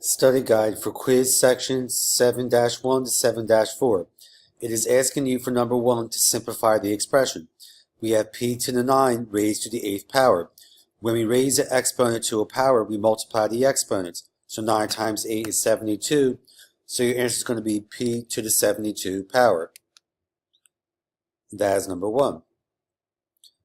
Study Guide for Quiz Sections 7-1 to 7-4. It is asking you for number 1 to simplify the expression. We have p to the 9 raised to the 8th power. When we raise an exponent to a power, we multiply the exponents. So 9 times 8 is 72. So your answer is going to be p to the 72 power. That is number 1.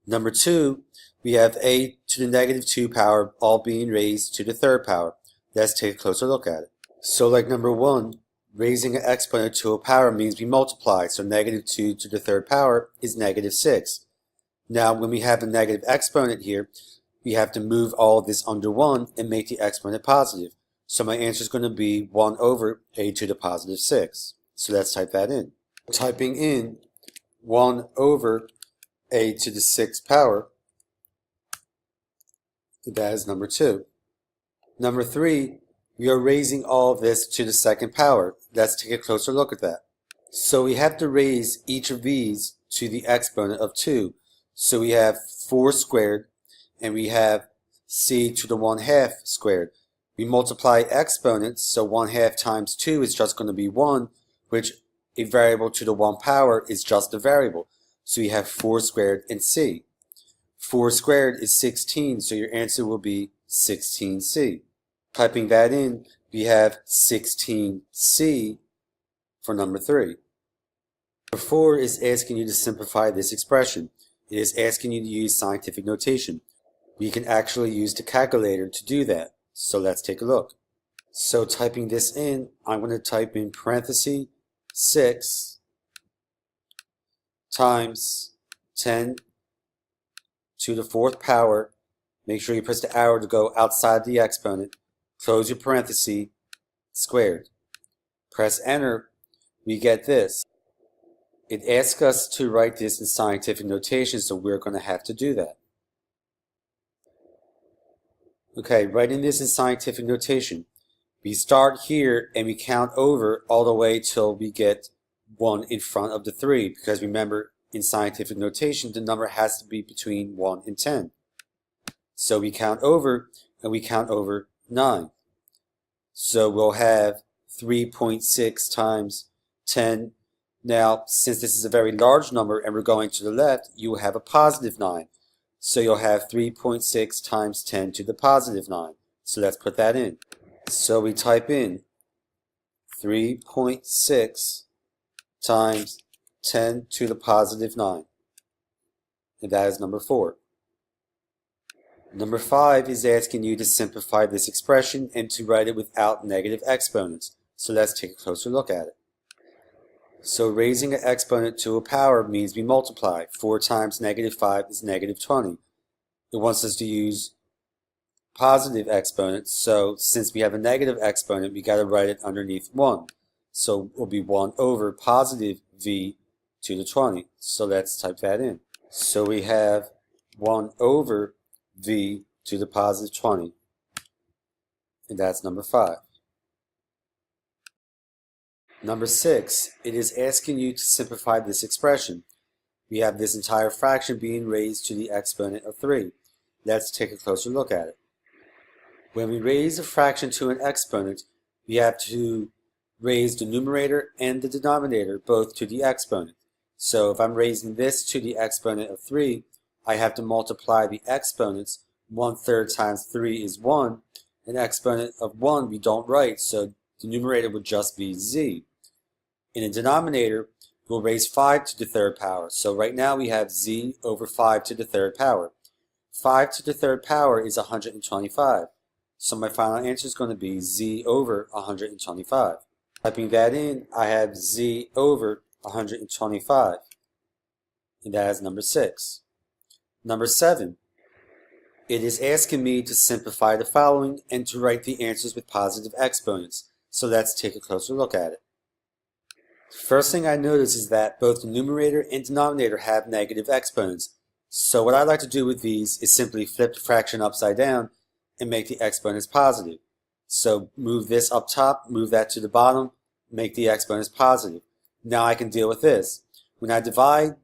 Number 2, we have a to the negative 2 power, all being raised to the 3rd power. Let's take a closer look at it. So like number 1, raising an exponent to a power means we multiply. So negative 2 to the 3rd power is negative 6. Now when we have a negative exponent here, we have to move all of this under 1 and make the exponent positive. So my answer is going to be 1 over a to the positive 6. So let's type that in. Typing in 1 over a to the 6th power, that is number 2. Number 3, we are raising all of this to the 2nd power. Let's take a closer look at that. So we have to raise each of these to the exponent of 2. So we have 4 squared, and we have c to the 1/2 squared. We multiply exponents, so 1/2 times 2 is just going to be 1, which a variable to the 1 power is just a variable. So we have 4 squared and c. 4 squared is 16, so your answer will be 16c. Typing that in, we have 16c for number 3. Number 4 is asking you to simplify this expression. It is asking you to use scientific notation. We can actually use the calculator to do that. So let's take a look. So typing this in, I'm going to type in parenthesis 6 times 10 to the 4th power. Make sure you press the arrow to go outside the exponent. Close your parenthesis, squared. Press enter. We get this. It asks us to write this in scientific notation, so we're going to have to do that. Okay, writing this in scientific notation. We start here and we count over all the way till we get 1 in front of the 3, because remember, in scientific notation, the number has to be between 1 and 10. So we count over, and we count over 9. So we'll have 3.6 times 10. Now, since this is a very large number and we're going to the left, you will have a positive 9. So you'll have 3.6 times 10 to the positive 9. So let's put that in. So we type in 3.6 times 10 to the positive 9. And that is number 4. Number 5 is asking you to simplify this expression and to write it without negative exponents. So let's take a closer look at it. So raising an exponent to a power means we multiply. 4 times negative 5 is negative 20. It wants us to use positive exponents, so since we have a negative exponent, we got to write it underneath 1. So it will be 1 over positive v to the 20. So let's type that in. So we have 1 over v to the positive 20. And that's number 5. Number 6, it is asking you to simplify this expression. We have this entire fraction being raised to the exponent of 3. Let's take a closer look at it. When we raise a fraction to an exponent, we have to raise the numerator and the denominator both to the exponent. So if I'm raising this to the exponent of 3, I have to multiply the exponents. 1/3 times 3 is 1. An exponent of 1 we don't write, so the numerator would just be z. In a denominator, we'll raise 5 to the 3rd power. So right now we have z over 5 to the 3rd power. 5 to the 3rd power is 125. So my final answer is going to be z over 125. Typing that in, I have z over 125. And that is number 6. Number 7. It is asking me to simplify the following and to write the answers with positive exponents. So let's take a closer look at it. First thing I notice is that both the numerator and denominator have negative exponents. So what I like to do with these is simply flip the fraction upside down and make the exponents positive. So move this up top, move that to the bottom, make the exponents positive. Now I can deal with this. When I divide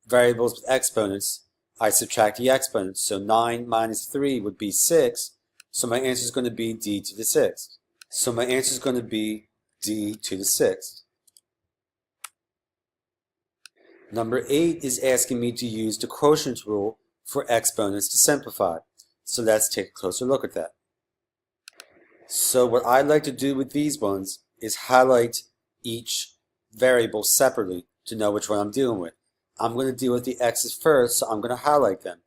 variables with exponents, I subtract the exponents. So 9 minus 3 would be 6. So my answer is going to be d to the 6th. So my answer is going to be d to the 6th. Number 8 is asking me to use the quotient rule for exponents to simplify. So let's take a closer look at that. So what I like to do with these ones is highlight each variable separately to know which one I'm dealing with. I'm going to deal with the x's first, so I'm going to highlight them.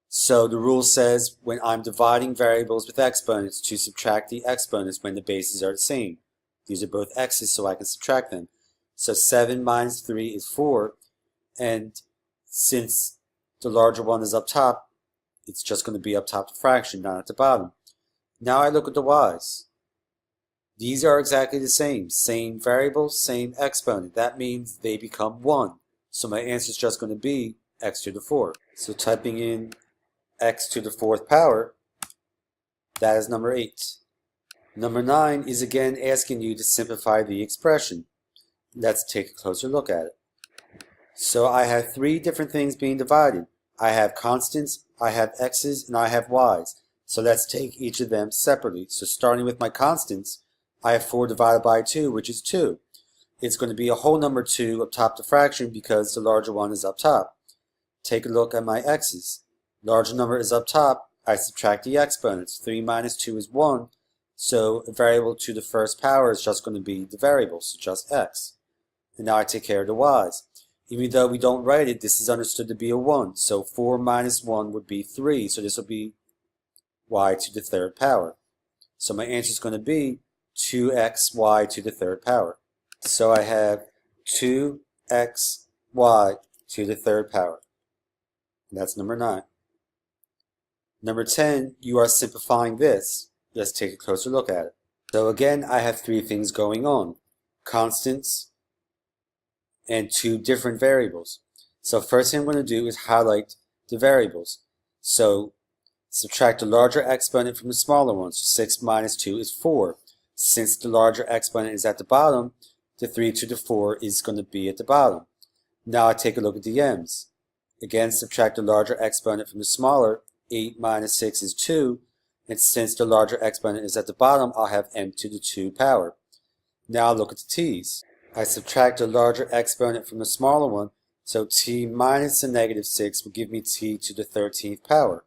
So the rule says when I'm dividing variables with exponents to subtract the exponents when the bases are the same. These are both x's, so I can subtract them. So 7 minus 3 is 4, and since the larger one is up top, it's just going to be up top the fraction, not at the bottom. Now I look at the y's. These are exactly the same variable, same exponent. That means they become 1. So my answer is just going to be x to the 4. So typing in x to the 4th power, that is number 8. Number 9 is again asking you to simplify the expression. Let's take a closer look at it. So I have 3 different things being divided. I have constants, I have x's, and I have y's. So let's take each of them separately. So starting with my constants, I have 4 divided by 2, which is 2. It's going to be a whole number 2 up top the fraction because the larger one is up top. Take a look at my x's. Larger number is up top. I subtract the exponents. 3 minus 2 is 1. So a variable to the 1st power is just going to be the variable, so just x. And now I take care of the y's. Even though we don't write it, this is understood to be a 1. So 4 minus 1 would be 3. So this will be y to the 3rd power. So my answer is going to be 2xy to the 3rd power. So I have 2xy to the 3rd power. And that's number 9. Number 10, you are simplifying this. Let's take a closer look at it. So again, I have 3 things going on. Constants and 2 different variables. So first thing I'm going to do is highlight the variables. So subtract the larger exponent from the smaller one. So 6 minus 2 is 4. Since the larger exponent is at the bottom, the 3 to the 4 is going to be at the bottom. Now I take a look at the m's. Again, subtract the larger exponent from the smaller. 8 minus 6 is 2. And since the larger exponent is at the bottom, I'll have m to the 2 power. Now look at the t's. I subtract the larger exponent from the smaller one, so t minus the negative 6 will give me t to the 13th power.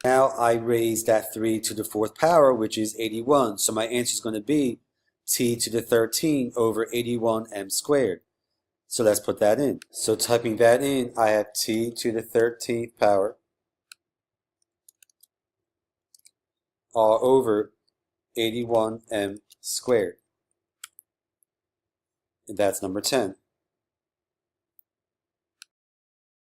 Now I raise that 3 to the 4th power, which is 81, so my answer is going to be t to the 13 over 81m squared. So let's put that in. So typing that in, I have t to the 13th power all over 81m squared. And that's number 10.